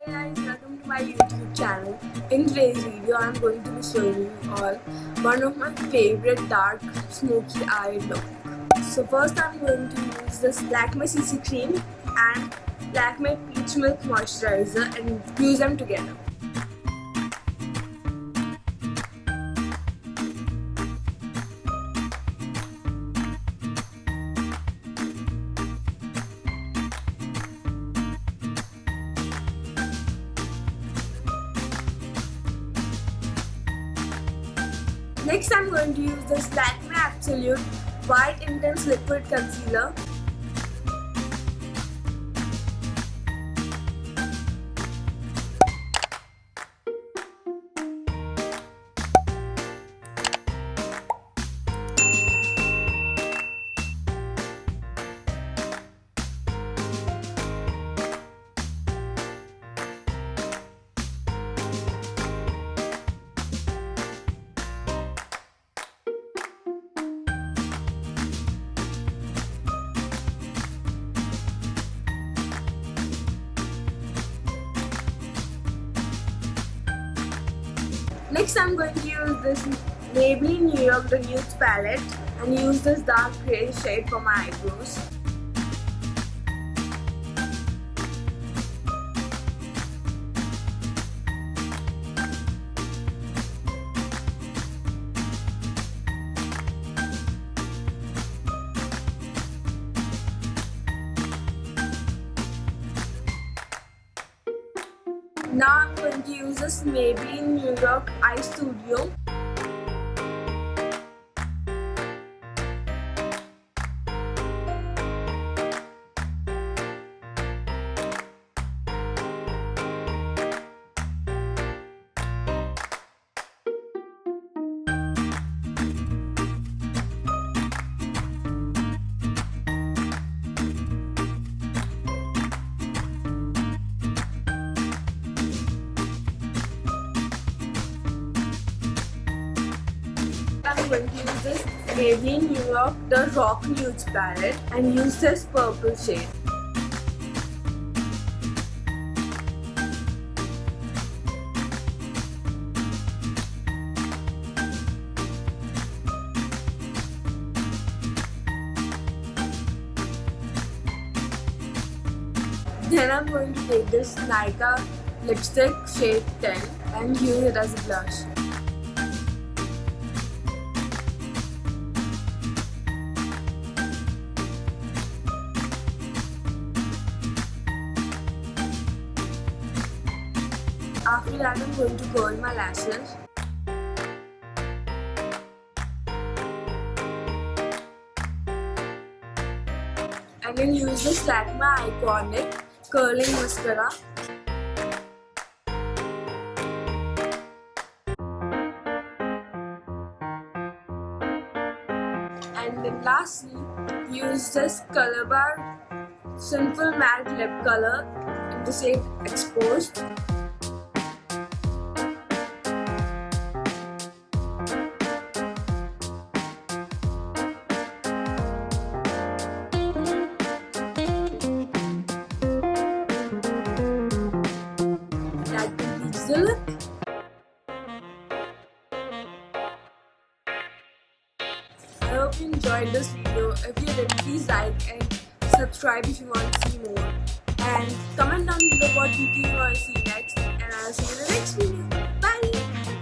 Hey guys, welcome to my YouTube channel. In today's video, I'm going to be showing you all one of my favorite dark smoky eye look. So first I'm going to use this Lakme CC cream and Lakme Peach Milk Moisturizer and use them together. Next, I'm going to use this Lakme Absolute White Intense Liquid Concealer. Next, I'm going to use this Maybelline New York the Nudes palette and use this dark grey shade for my eyebrows. Now I'm going to use this Maybelline New York Eye Studio. I'm going to use this Maybelline New York the Rock Nudes palette and use this purple shade. Then I'm going to take this Nika lipstick shade 10 and use it as a blush. After that, I'm going to curl my lashes. And then use this Lakme Iconic Curling Mascara. And then lastly, use this Color Bar Simple Matte Lip Color in the shade Exposed. That completes the look. I hope you enjoyed this video. If you did, please like and subscribe if you want to see more. And comment down below what video you want to see